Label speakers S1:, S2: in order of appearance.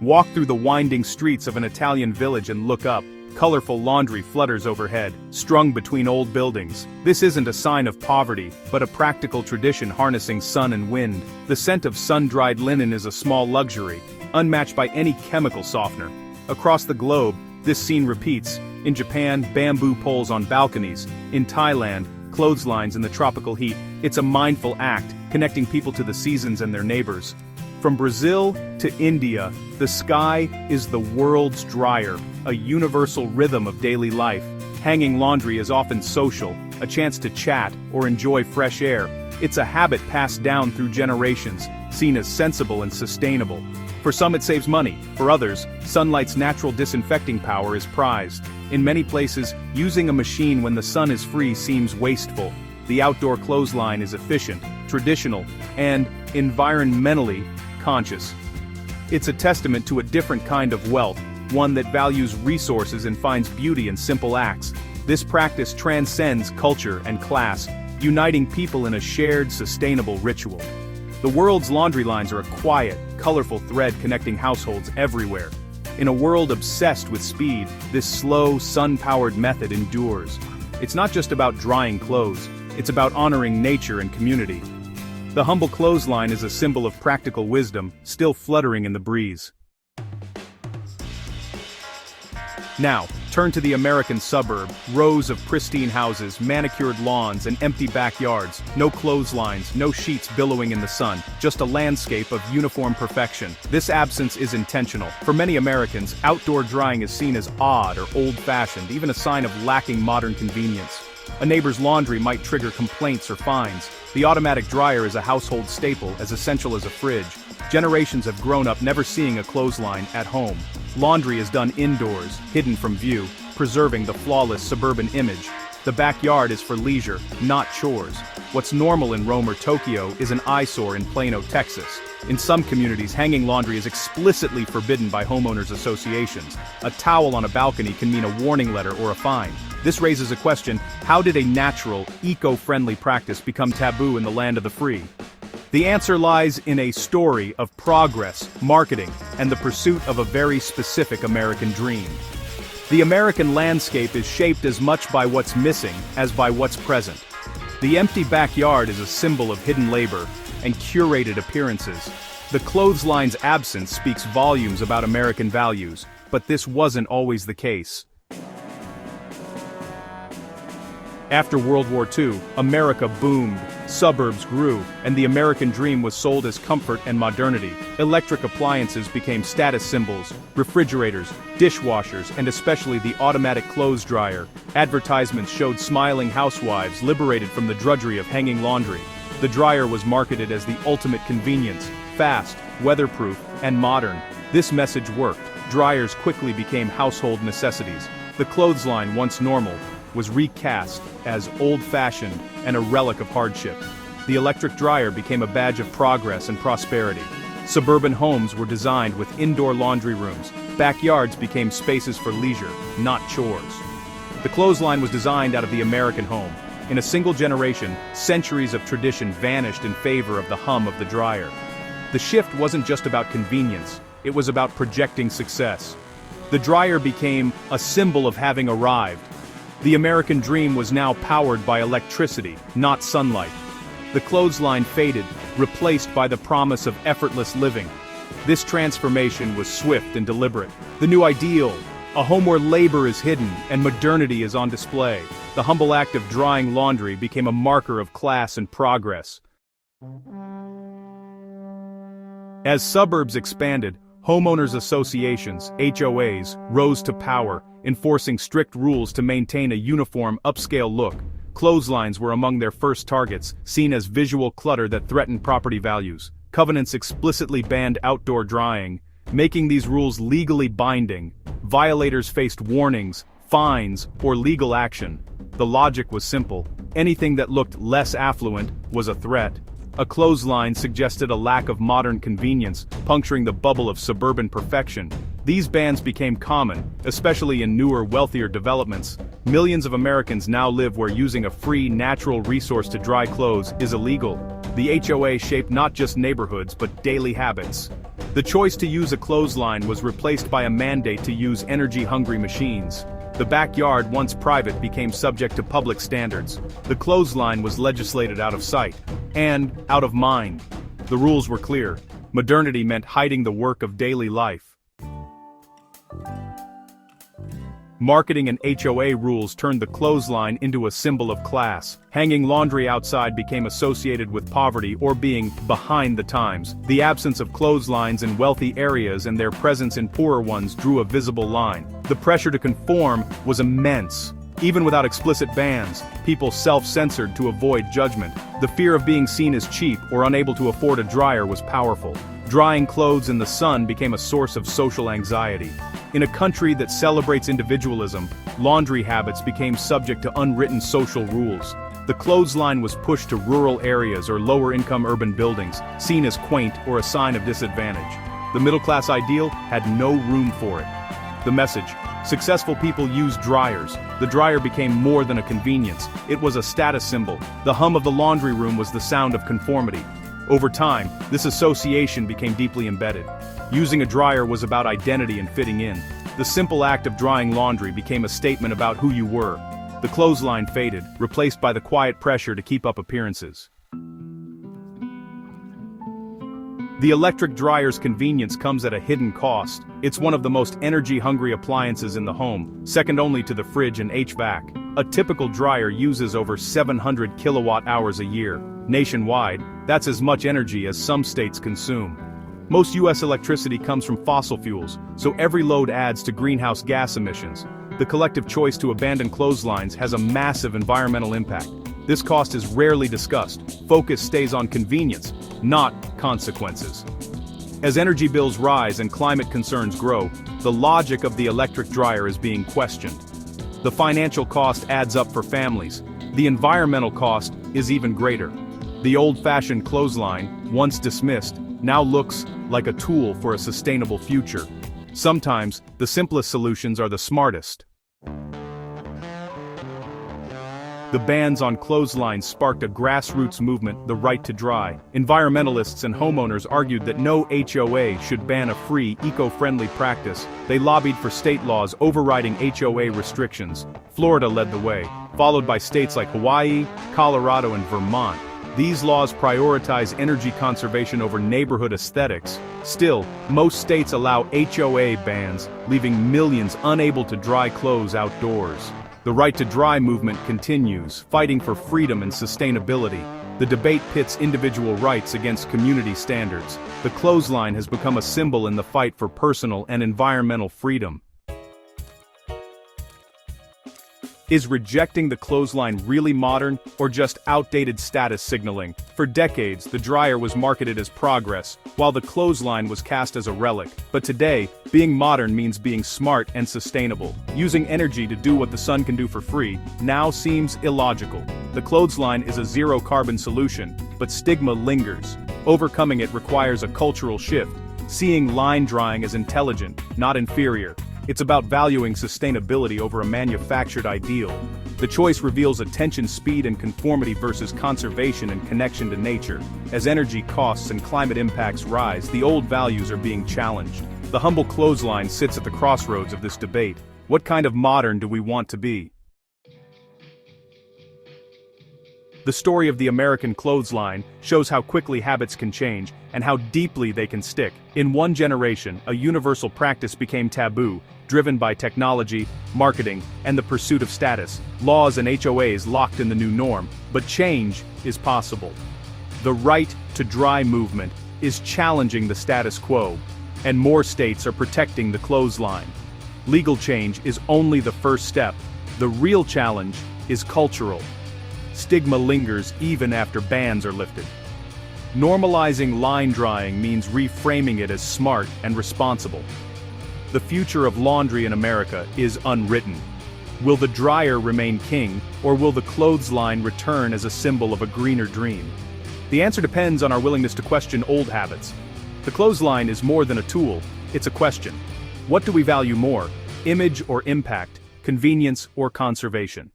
S1: Walk through the winding streets of an Italian village and look up. Colorful laundry flutters overhead, strung between old buildings. This isn't a sign of poverty, but a practical tradition harnessing sun and wind. The scent of sun-dried linen is a small luxury, unmatched by any chemical softener. Across the globe, this scene repeats. In Japan, bamboo poles on balconies. In Thailand, clotheslines in the tropical heat. It's a mindful act, connecting people to the seasons and their neighbors. From Brazil to India, the sky is the world's dryer, a universal rhythm of daily life. Hanging laundry is often social, a chance to chat or enjoy fresh air. It's a habit passed down through generations, seen as sensible and sustainable. For some it saves money, for others, sunlight's natural disinfecting power is prized. In many places, using a machine when the sun is free seems wasteful. The outdoor clothesline is efficient, traditional, and environmentally conscious. It's a testament to a different kind of wealth, one that values resources and finds beauty in simple acts. This practice transcends culture and class, uniting people in a shared, sustainable ritual. The world's laundry lines are a quiet, colorful thread connecting households everywhere. In a world obsessed with speed, this slow, sun-powered method endures. It's not just about drying clothes, it's about honoring nature and community. The humble clothesline is a symbol of practical wisdom, still fluttering in the breeze. Now, turn to the American suburb, rows of pristine houses, manicured lawns, and empty backyards, no clotheslines, no sheets billowing in the sun, just a landscape of uniform perfection. This absence is intentional. For many Americans, outdoor drying is seen as odd or old-fashioned, even a sign of lacking modern convenience. A neighbor's laundry might trigger complaints or fines. The automatic dryer is a household staple, as essential as a fridge. Generations have grown up never seeing a clothesline at home. Laundry is done indoors, hidden from view, preserving the flawless suburban image. The backyard is for leisure, not chores. What's normal in Rome or Tokyo is an eyesore in Plano, Texas. In some communities, hanging laundry is explicitly forbidden by homeowners associations. A towel on a balcony can mean a warning letter or a fine. This raises a question: how did a natural, eco-friendly practice become taboo in the land of the free? The answer lies in a story of progress, marketing, and the pursuit of a very specific American dream. The American landscape is shaped as much by what's missing as by what's present. The empty backyard is a symbol of hidden labor and curated appearances. The clothesline's absence speaks volumes about American values, but this wasn't always the case. After World War II, America boomed, suburbs grew, and the American dream was sold as comfort and modernity. Electric appliances became status symbols, refrigerators, dishwashers, and especially the automatic clothes dryer. Advertisements showed smiling housewives liberated from the drudgery of hanging laundry. The dryer was marketed as the ultimate convenience, fast, weatherproof, and modern. This message worked. Dryers quickly became household necessities. The clothesline, once normal, was recast as old-fashioned and a relic of hardship. The electric dryer became a badge of progress and prosperity. Suburban homes were designed with indoor laundry rooms. Backyards became spaces for leisure, not chores. The clothesline was designed out of the American home. In a single generation, centuries of tradition vanished in favor of the hum of the dryer. The shift wasn't just about convenience, it was about projecting success. The dryer became a symbol of having arrived. The American dream was now powered by electricity, not sunlight. The clothesline faded, replaced by the promise of effortless living. This transformation was swift and deliberate. The new ideal, a home where labor is hidden and modernity is on display. The humble act of drying laundry became a marker of class and progress. As suburbs expanded, homeowners associations, HOAs, rose to power, enforcing strict rules to maintain a uniform, upscale look. Clotheslines were among their first targets, seen as visual clutter that threatened property values. Covenants explicitly banned outdoor drying, making these rules legally binding. Violators faced warnings, fines, or legal action. The logic was simple: anything that looked less affluent was a threat. A clothesline suggested a lack of modern convenience, puncturing the bubble of suburban perfection. These bans became common, especially in newer, wealthier developments. Millions of Americans now live where using a free, natural resource to dry clothes is illegal. The HOA shaped not just neighborhoods but daily habits. The choice to use a clothesline was replaced by a mandate to use energy-hungry machines. The backyard, once private, became subject to public standards. The clothesline was legislated out of sight and out of mind. The rules were clear. Modernity meant hiding the work of daily life. Marketing and HOA rules turned the clothesline into a symbol of class. Hanging laundry outside became associated with poverty or being behind the times. The absence of clotheslines in wealthy areas and their presence in poorer ones drew a visible line. The pressure to conform was immense. Even without explicit bans, people self-censored to avoid judgment. The fear of being seen as cheap or unable to afford a dryer was powerful. Drying clothes in the sun became a source of social anxiety. In a country that celebrates individualism, laundry habits became subject to unwritten social rules. The clothesline was pushed to rural areas or lower-income urban buildings, seen as quaint or a sign of disadvantage. The middle-class ideal had no room for it. The message: successful people used dryers. The dryer became more than a convenience. It was a status symbol. The hum of the laundry room was the sound of conformity. Over time, this association became deeply embedded. Using a dryer was about identity and fitting in. The simple act of drying laundry became a statement about who you were. The clothesline faded, replaced by the quiet pressure to keep up appearances. The electric dryer's convenience comes at a hidden cost. It's one of the most energy-hungry appliances in the home, second only to the fridge and HVAC. A typical dryer uses over 700 kilowatt-hours a year. Nationwide, that's as much energy as some states consume. Most U.S. electricity comes from fossil fuels, so every load adds to greenhouse gas emissions. The collective choice to abandon clotheslines has a massive environmental impact. This cost is rarely discussed. Focus stays on convenience, not consequences. As energy bills rise and climate concerns grow, the logic of the electric dryer is being questioned. The financial cost adds up for families. The environmental cost is even greater. The old-fashioned clothesline, once dismissed, now looks like a tool for a sustainable future. Sometimes, the simplest solutions are the smartest. The bans on clotheslines sparked a grassroots movement, the right to dry. Environmentalists and homeowners argued that no HOA should ban a free, eco-friendly practice. They lobbied for state laws overriding HOA restrictions. Florida led the way, followed by states like Hawaii, Colorado, and Vermont. These laws prioritize energy conservation over neighborhood aesthetics. Still, most states allow HOA bans, leaving millions unable to dry clothes outdoors. The right to dry movement continues, fighting for freedom and sustainability. The debate pits individual rights against community standards. The clothesline has become a symbol in the fight for personal and environmental freedom. Is rejecting the clothesline really modern, or just outdated status signaling? For decades, the dryer was marketed as progress, while the clothesline was cast as a relic. But today, being modern means being smart and sustainable. Using energy to do what the sun can do for free now seems illogical. The clothesline is a zero-carbon solution, but stigma lingers. Overcoming it requires a cultural shift, seeing line drying as intelligent, not inferior. It's about valuing sustainability over a manufactured ideal. The choice reveals attention, speed, and conformity versus conservation and connection to nature. As energy costs and climate impacts rise, the old values are being challenged. The humble clothesline sits at the crossroads of this debate. What kind of modern do we want to be? The story of the American clothesline shows how quickly habits can change and how deeply they can stick. In one generation, a universal practice became taboo, driven by technology, marketing, and the pursuit of status. Laws and HOAs locked in the new norm, but change is possible. The right to dry movement is challenging the status quo, and more states are protecting the clothesline. Legal change is only the first step. The real challenge is cultural. Stigma lingers even after bans are lifted. Normalizing line drying means reframing it as smart and responsible. The future of laundry in America is unwritten. Will the dryer remain king, or will the clothesline return as a symbol of a greener dream? The answer depends on our willingness to question old habits. The clothesline is more than a tool, it's a question. What do we value more, image or impact, convenience or conservation?